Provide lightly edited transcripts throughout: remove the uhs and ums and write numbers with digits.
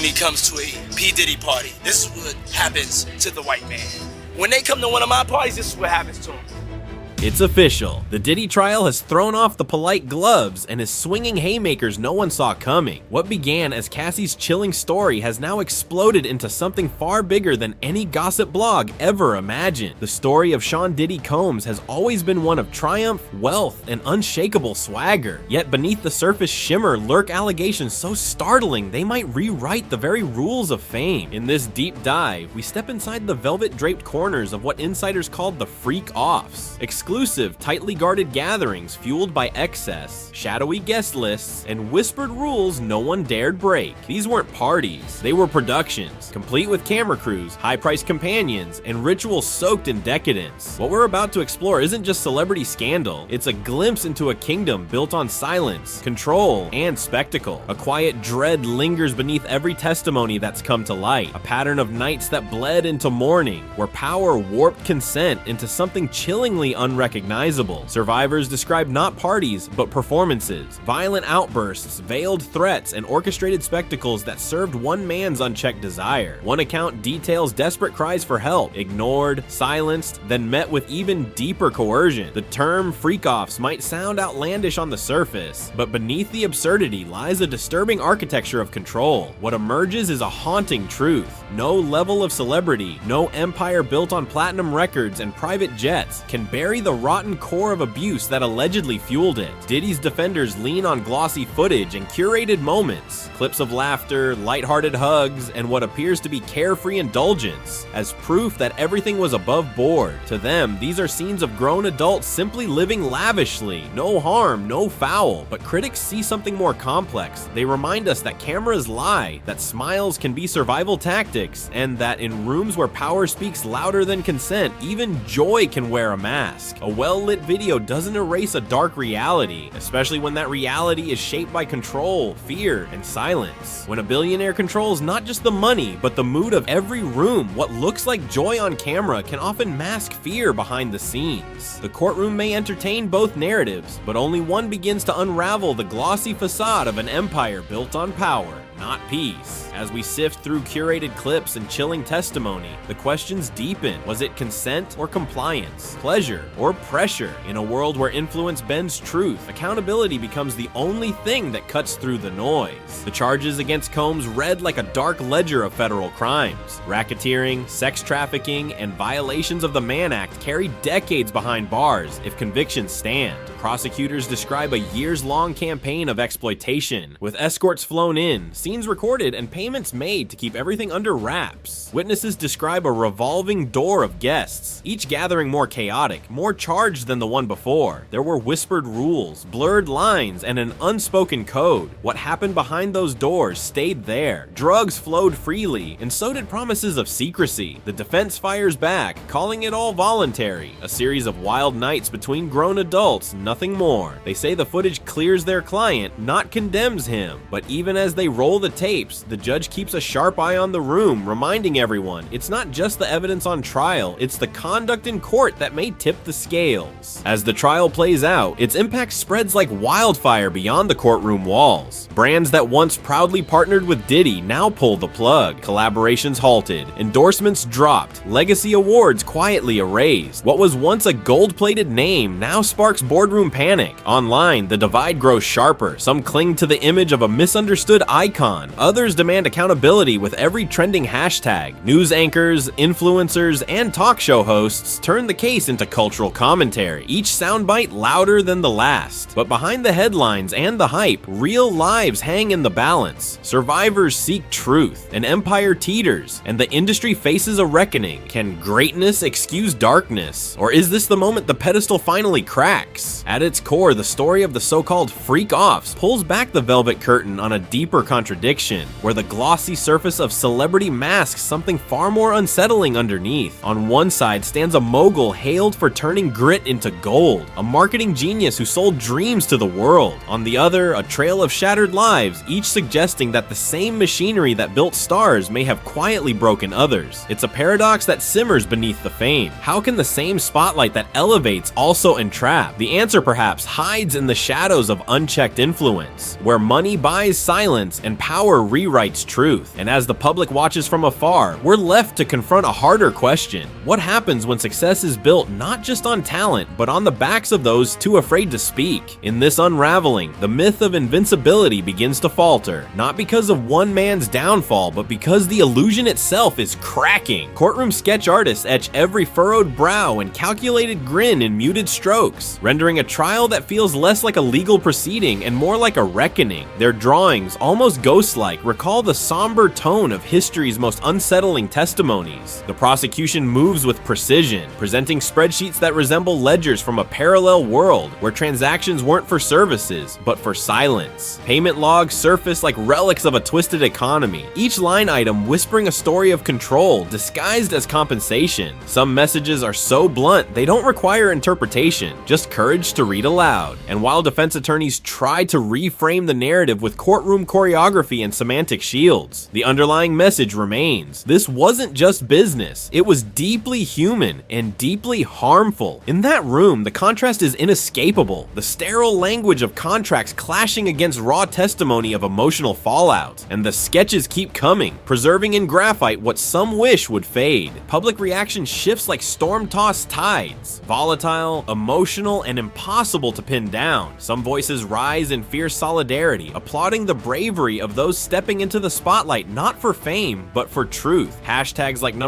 when he comes to a P-diddy party. This is what happens to the white man. When they come to one of my parties, this is what happens to them. It's official. The Diddy trial has thrown off the polite gloves and is swinging haymakers no one saw coming. What began as Cassie's chilling story has now exploded into something far bigger than any gossip blog ever imagined. The story of Sean Diddy Combs has always been one of triumph, wealth, and unshakable swagger. Yet beneath the surface shimmer lurk allegations so startling they might rewrite the very rules of fame. In this deep dive, we step inside the velvet-draped corners of what insiders called the freak-offs. Exclusive, tightly guarded gatherings fueled by excess, shadowy guest lists, and whispered rules no one dared break. These weren't parties, they were productions, complete with camera crews, high-priced companions, and rituals soaked in decadence. What we're about to explore isn't just celebrity scandal, it's a glimpse into a kingdom built on silence, control, and spectacle. A quiet dread lingers beneath every testimony that's come to light, a pattern of nights that bled into morning, where power warped consent into something chillingly unrecognizable. Survivors describe not parties, but performances, violent outbursts, veiled threats, and orchestrated spectacles that served one man's unchecked desire. One account details desperate cries for help, ignored, silenced, then met with even deeper coercion. The term freak-offs might sound outlandish on the surface, but beneath the absurdity lies a disturbing architecture of control. What emerges is a haunting truth. No level of celebrity, no empire built on platinum records and private jets can bury the rotten core of abuse that allegedly fueled it. Diddy's defenders lean on glossy footage and curated moments, clips of laughter, lighthearted hugs, and what appears to be carefree indulgence, as proof that everything was above board. To them, these are scenes of grown adults simply living lavishly, no harm, no foul. But critics see something more complex. They remind us that cameras lie, that smiles can be survival tactics, and that in rooms where power speaks louder than consent, even joy can wear a mask. A well-lit video doesn't erase a dark reality, especially when that reality is shaped by control, fear, and silence. When a billionaire controls not just the money, but the mood of every room, what looks like joy on camera can often mask fear behind the scenes. The courtroom may entertain both narratives, but only one begins to unravel the glossy facade of an empire built on power, not peace. As we sift through curated clips and chilling testimony, the questions deepen. Was it consent or compliance? Pleasure or pressure? In a world where influence bends truth, accountability becomes the only thing that cuts through the noise. The charges against Combs read like a dark ledger of federal crimes. Racketeering, sex trafficking, and violations of the Mann Act carry decades behind bars if convictions stand. Prosecutors describe a years-long campaign of exploitation, with escorts flown in, scenes recorded, and payments made to keep everything under wraps. Witnesses describe a revolving door of guests, each gathering more chaotic, more charged than the one before. There were whispered rules, blurred lines, and an unspoken code. What happened behind those doors stayed there. Drugs flowed freely, and so did promises of secrecy. The defense fires back, calling it all voluntary, a series of wild nights between grown adults, nothing more. They say the footage clears their client, not condemns him. But even as they roll the tapes, the judge keeps a sharp eye on the room, reminding everyone it's not just the evidence on trial, it's the conduct in court that may tip the scales. As the trial plays out, its impact spreads like wildfire beyond the courtroom walls. Brands that once proudly partnered with Diddy now pull the plug. Collaborations halted, endorsements dropped, legacy awards quietly erased. What was once a gold-plated name now sparks boardroom panic. Online, the divide grows sharper. Some cling to the image of a misunderstood icon. Others demand accountability with every trending hashtag. News anchors, influencers, and talk show hosts turn the case into cultural commentary, each soundbite louder than the last. But behind the headlines and the hype, real lives hang in the balance. Survivors seek truth, an empire teeters, and the industry faces a reckoning. Can greatness excuse darkness? Or is this the moment the pedestal finally cracks? At its core, the story of the so-called freak-offs pulls back the velvet curtain on a deeper contradiction, where the glossy surface of celebrity masks something far more unsettling underneath. On one side stands a mogul hailed for turning grit into gold, a marketing genius who sold dreams to the world. On the other, a trail of shattered lives, each suggesting that the same machinery that built stars may have quietly broken others. It's a paradox that simmers beneath the fame. How can the same spotlight that elevates also entrap? The answer perhaps hides in the shadows of unchecked influence, where money buys silence and power rewrites truth, and as the public watches from afar, we're left to confront a harder question. What happens when success is built not just on talent, but on the backs of those too afraid to speak? In this unraveling, the myth of invincibility begins to falter, not because of one man's downfall, but because the illusion itself is cracking. Courtroom sketch artists etch every furrowed brow and calculated grin in muted strokes, rendering a trial that feels less like a legal proceeding and more like a reckoning. Their drawings, almost ghost-like, recall the somber tone of history's most unsettling testimonies. The prosecution moves with precision, presenting spreadsheets that resemble ledgers from a parallel world where transactions weren't for services, but for silence. Payment logs surface like relics of a twisted economy, each line item whispering a story of control disguised as compensation. Some messages are so blunt they don't require interpretation, just courage to read aloud. And while defense attorneys try to reframe the narrative with courtroom choreography and semantic shields, the underlying message remains. This wasn't just business, it was deeply human and deeply harmful. In that room, the contrast is inescapable, the sterile language of contracts clashing against raw testimony of emotional fallout, and the sketches keep coming, preserving in graphite what some wish would fade. Public reaction shifts like storm-tossed tides, volatile, emotional, and impossible to pin down. Some voices rise in fierce solidarity, applauding the bravery of those stepping into the spotlight not for fame, but for truth. Hashtags like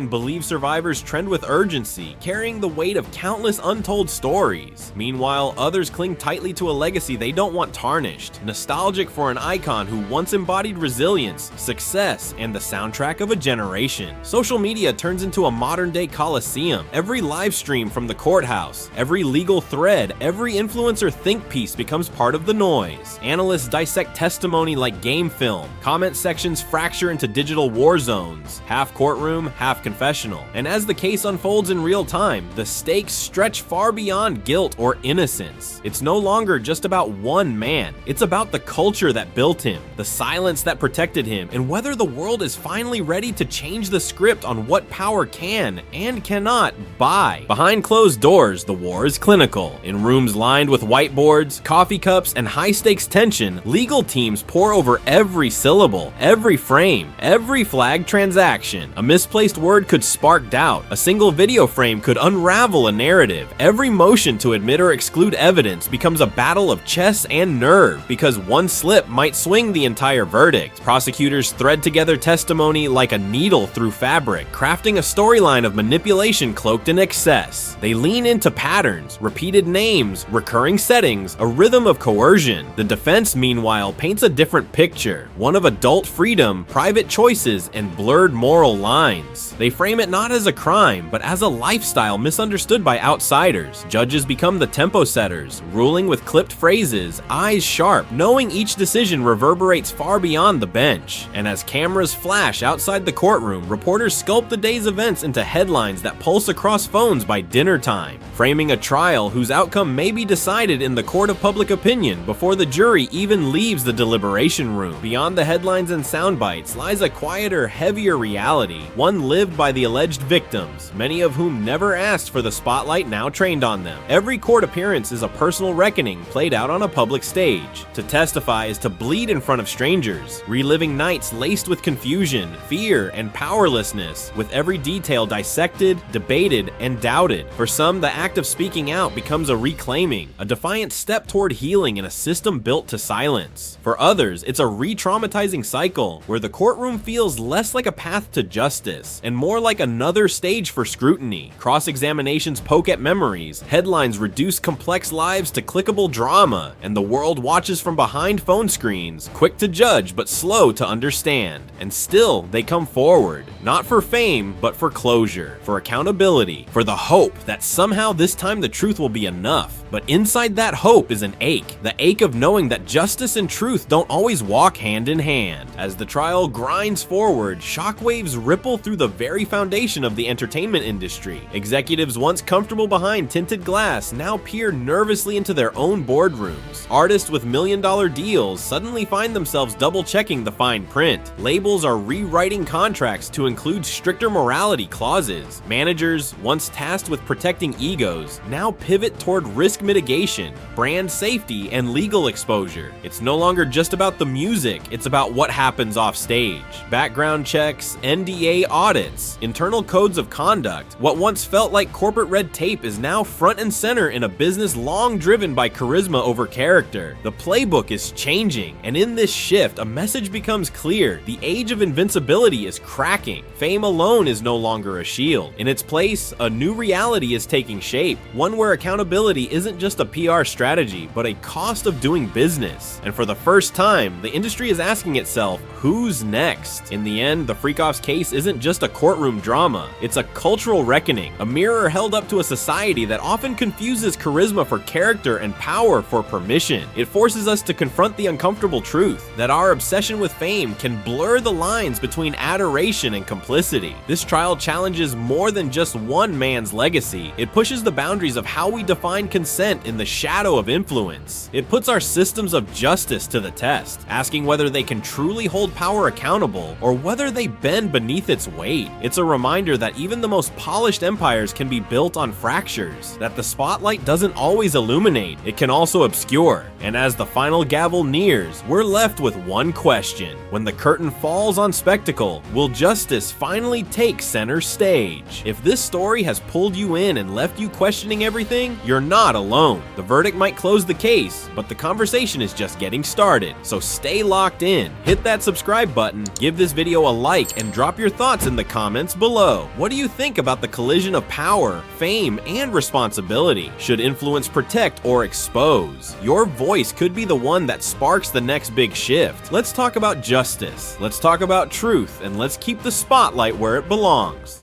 #Believe Survivors trend with urgency, carrying the weight of countless untold stories. Meanwhile, others cling tightly to a legacy they don't want tarnished, nostalgic for an icon who once embodied resilience, success, and the soundtrack of a generation. Social media turns into a modern-day coliseum. Every live stream from the courthouse, every legal thread, every influencer think piece becomes part of the noise. Analysts dissect testimony like game film. Comment sections fracture into digital war zones, half courtroom, half confessional. And as the case unfolds in real time, the stakes stretch far beyond guilt or innocence. It's no longer just about one man. It's about the culture that built him, the silence that protected him, and whether the world is finally ready to change the script on what power can and cannot buy. Behind closed doors, the war is clinical. In rooms lined with whiteboards, coffee cups, and high-stakes tension, legal teams pore over every syllable, every frame, every flagged transaction. A misplaced word could spark doubt. A single video frame could unravel a narrative. Every motion to admit or exclude evidence becomes a battle of chess and nerve, because one slip might swing the entire verdict. Prosecutors thread together testimony like a needle through fabric, crafting a storyline of manipulation cloaked in excess. They lean into patterns, repeated names, recurring settings, a rhythm of coercion. The defense, meanwhile, paints a different picture, one of adult freedom, private choices, and blurred moral lines. They frame it not as a crime, but as a lifestyle misunderstood by outsiders. Judges become the tempo setters, ruling with clipped phrases, eyes sharp, knowing each decision reverberates far beyond the bench. And as cameras flash outside the courtroom, reporters sculpt the day's events into headlines that pulse across phones by dinner time, framing a trial whose outcome may be decided in the court of public opinion before the jury even leaves the deliberation room. Beyond the headlines and sound bites lies a quieter, heavier reality, one lived by the alleged victims, many of whom never asked for the spotlight now trained on them. Every court appearance is a personal reckoning played out on a public stage. To testify is to bleed in front of strangers, reliving nights laced with confusion, fear, and powerlessness, with every detail dissected, debated, and doubted. For some, the act of speaking out becomes a reclaiming, a defiant step toward healing in a system built to silence. For others, it's a re-traumatizing cycle, where the courtroom feels less like a path to justice, and more like another stage for scrutiny. Cross-examinations poke at memories, headlines reduce complex lives to clickable drama, and the world watches from behind phone screens, quick to judge but slow to understand. And still, they come forward, not for fame, but for closure, for accountability, for the hope that somehow this time the truth will be enough. But inside that hope is an ache, the ache of knowing that justice and truth don't always walk hand in hand. As the trial grinds forward, shockwaves ripple through the very foundation of the entertainment industry. Executives once comfortable behind tinted glass now peer nervously into their own boardrooms. Artists with million-dollar deals suddenly find themselves double-checking the fine print. Labels are rewriting contracts to include stricter morality clauses. Managers, once tasked with protecting egos, now pivot toward risk mitigation, brand safety, and legal exposure. It's no longer just about the music music, it's about what happens off stage. Background checks, NDA audits, internal codes of conduct. What once felt like corporate red tape is now front and center in a business long driven by charisma over character. The playbook is changing, and in this shift, a message becomes clear. The age of invincibility is cracking. Fame alone is no longer a shield. In its place, a new reality is taking shape, one where accountability isn't just a PR strategy, but a cost of doing business. And for the first time, the industry is asking itself, who's next? In the end, the Freakoffs case isn't just a courtroom drama, it's a cultural reckoning, a mirror held up to a society that often confuses charisma for character and power for permission. It forces us to confront the uncomfortable truth that our obsession with fame can blur the lines between adoration and complicity. This trial challenges more than just one man's legacy. It pushes the boundaries of how we define consent in the shadow of influence. It puts our systems of justice to the test, asking whether they can truly hold power accountable or whether they bend beneath its weight. It's a reminder that even the most polished empires can be built on fractures, that the spotlight doesn't always illuminate, it can also obscure. And as the final gavel nears, we're left with one question. When the curtain falls on spectacle, will justice finally take center stage? If this story has pulled you in and left you questioning everything, you're not alone. The verdict might close the case, but the conversation is just getting started. So stay locked in, hit that subscribe button, give this video a like, and drop your thoughts in the comments below. What do you think about the collision of power, fame, and responsibility? Should influence protect or expose? Your voice could be the one that sparks the next big shift. Let's talk about justice, let's talk about truth, and let's keep the spotlight where it belongs.